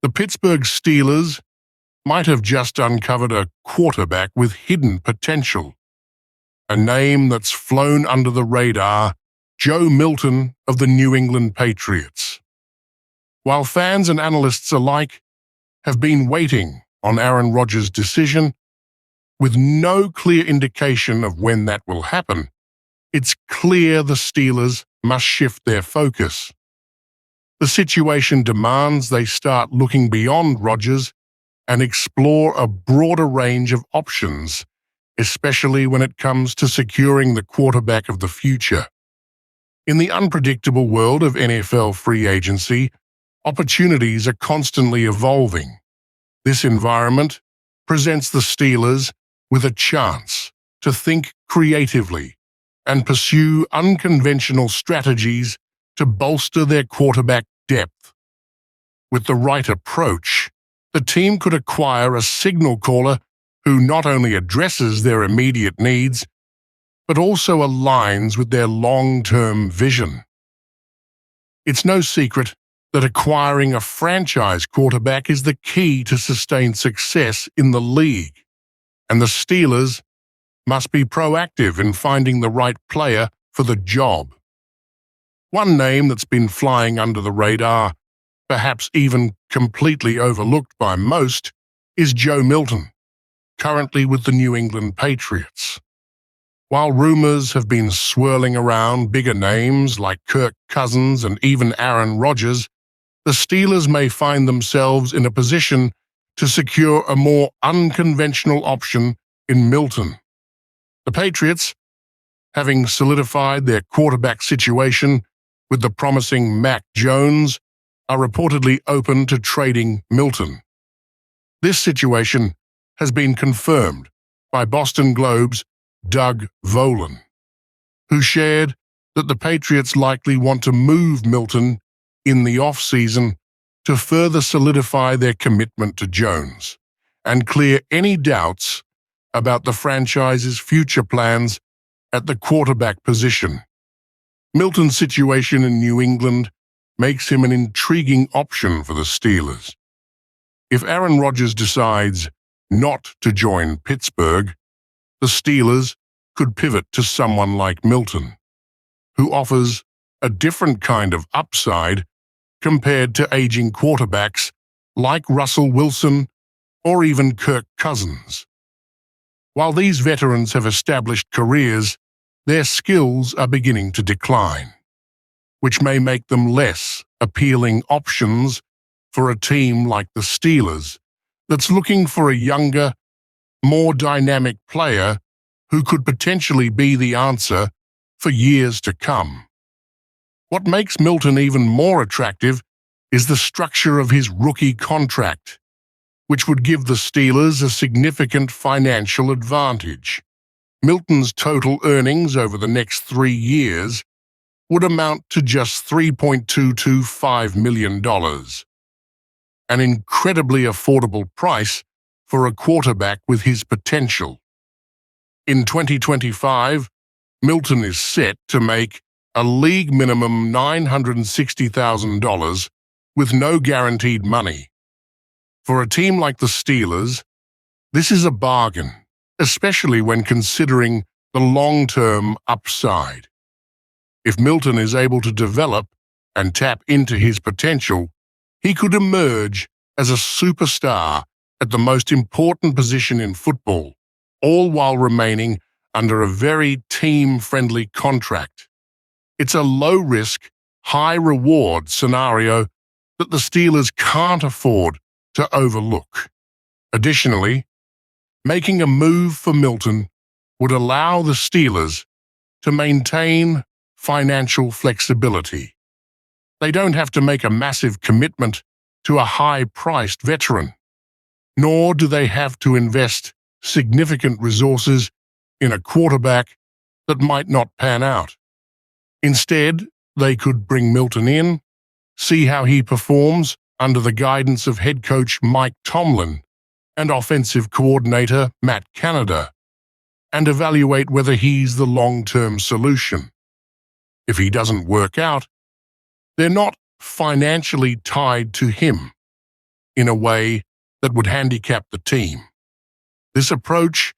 The Pittsburgh Steelers might have just uncovered a quarterback with hidden potential, a name that's flown under the radar, Joe Milton of the New England Patriots. While fans and analysts alike have been waiting on Aaron Rodgers' decision, with no clear indication of when that will happen, it's clear the Steelers must shift their focus. The situation demands they start looking beyond Rodgers and explore a broader range of options, especially when it comes to securing the quarterback of the future. In the unpredictable world of NFL free agency, opportunities are constantly evolving. This environment presents the Steelers with a chance to think creatively and pursue unconventional strategies to bolster their quarterback depth. With the right approach, the team could acquire a signal caller who not only addresses their immediate needs, but also aligns with their long-term vision. It's no secret that acquiring a franchise quarterback is the key to sustained success in the league, and the Steelers must be proactive in finding the right player for the job. One name that's been flying under the radar, perhaps even completely overlooked by most, is Joe Milton, currently with the New England Patriots. While rumors have been swirling around bigger names like Kirk Cousins and even Aaron Rodgers, the Steelers may find themselves in a position to secure a more unconventional option in Milton. The Patriots, having solidified their quarterback situation with the promising Mac Jones, are reportedly open to trading Milton. This situation has been confirmed by Boston Globe's Doug Volan, who shared that the Patriots likely want to move Milton in the off-season to further solidify their commitment to Jones and clear any doubts about the franchise's future plans at the quarterback position. Milton's situation in New England makes him an intriguing option for the Steelers. If Aaron Rodgers decides not to join Pittsburgh, the Steelers could pivot to someone like Milton, who offers a different kind of upside compared to aging quarterbacks like Russell Wilson or even Kirk Cousins. While these veterans have established careers, their skills are beginning to decline, which may make them less appealing options for a team like the Steelers that's looking for a younger, more dynamic player who could potentially be the answer for years to come. What makes Milton even more attractive is the structure of his rookie contract, which would give the Steelers a significant financial advantage. Milton's total earnings over the next 3 years would amount to just $3.225 million, an incredibly affordable price for a quarterback with his potential. In 2025, Milton is set to make a league minimum $960,000 with no guaranteed money. For a team like the Steelers, this is a bargain, especially when considering the long-term upside. If Milton is able to develop and tap into his potential, he could emerge as a superstar at the most important position in football, all while remaining under a very team-friendly contract. It's a low-risk, high-reward scenario that the Steelers can't afford to overlook. Additionally, making a move for Milton would allow the Steelers to maintain financial flexibility. They don't have to make a massive commitment to a high-priced veteran, nor do they have to invest significant resources in a quarterback that might not pan out. Instead, they could bring Milton in, see how he performs under the guidance of head coach Mike Tomlin and offensive coordinator Matt Canada, and evaluate whether he's the long-term solution. If he doesn't work out, they're not financially tied to him. in a way that would handicap the team. This approach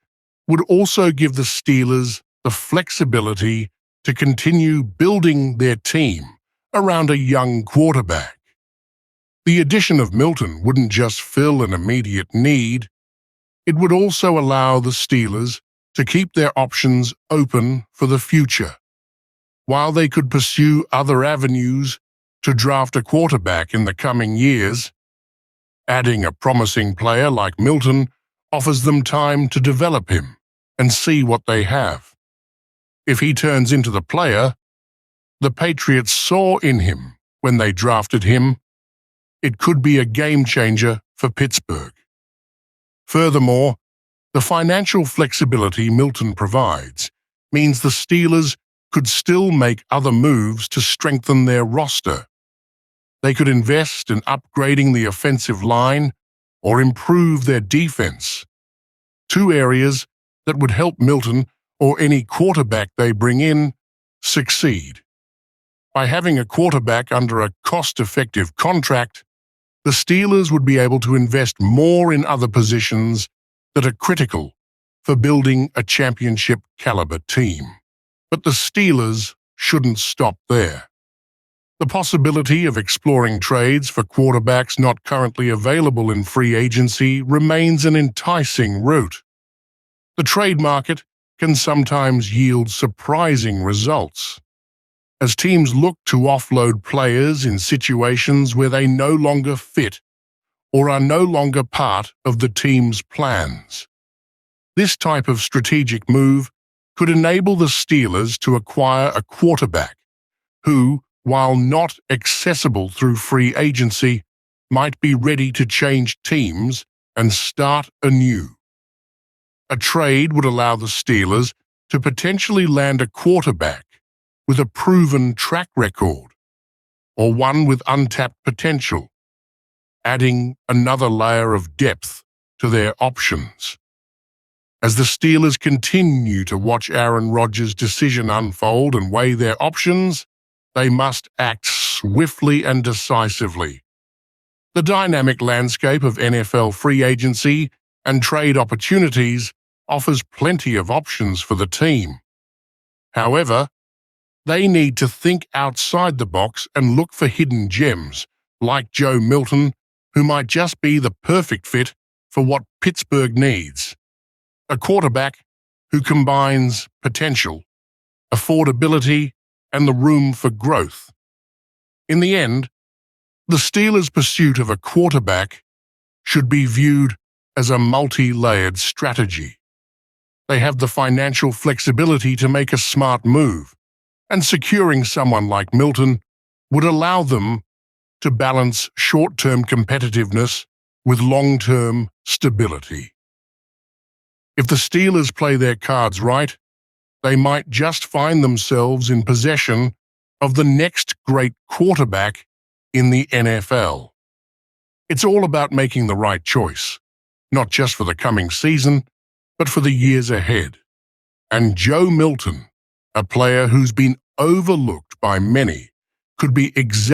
would also give the Steelers the flexibility to continue building their team around a young quarterback. The addition of Milton wouldn't just fill an immediate need, it would also allow the Steelers to keep their options open for the future. While they could pursue other avenues to draft a quarterback in the coming years, adding a promising player like Milton offers them time to develop him and see what they have. If he turns into the player the Patriots saw in him when they drafted him, it could be a game changer for Pittsburgh. Furthermore, the financial flexibility Milton provides means the Steelers could still make other moves to strengthen their roster. They could invest in upgrading the offensive line or improve their defense, two areas that would help Milton or any quarterback they bring in succeed. By having a quarterback under a cost-effective contract, the Steelers would be able to invest more in other positions that are critical for building a championship-caliber team. But the Steelers shouldn't stop there. The possibility of exploring trades for quarterbacks not currently available in free agency remains an enticing route. The trade market can sometimes yield surprising results, as teams look to offload players in situations where they no longer fit or are no longer part of the team's plans. This type of strategic move could enable the Steelers to acquire a quarterback who, while not accessible through free agency, might be ready to change teams and start anew. A trade would allow the Steelers to potentially land a quarterback with a proven track record, or one with untapped potential, adding another layer of depth to their options. As the Steelers continue to watch Aaron Rodgers' decision unfold and weigh their options, they must act swiftly and decisively. The dynamic landscape of NFL free agency and trade opportunities offers plenty of options for the team. However, they need to think outside the box and look for hidden gems like Joe Milton, who might just be the perfect fit for what Pittsburgh needs. A quarterback who combines potential, affordability, and the room for growth. In the end, the Steelers' pursuit of a quarterback should be viewed as a multi-layered strategy. They have the financial flexibility to make a smart move, and securing someone like Milton would allow them to balance short-term competitiveness with long-term stability. If the Steelers play their cards right, they might just find themselves in possession of the next great quarterback in the NFL. It's all about making the right choice, not just for the coming season, but for the years ahead. And Joe Milton, a player who's been overlooked by many, could be exactly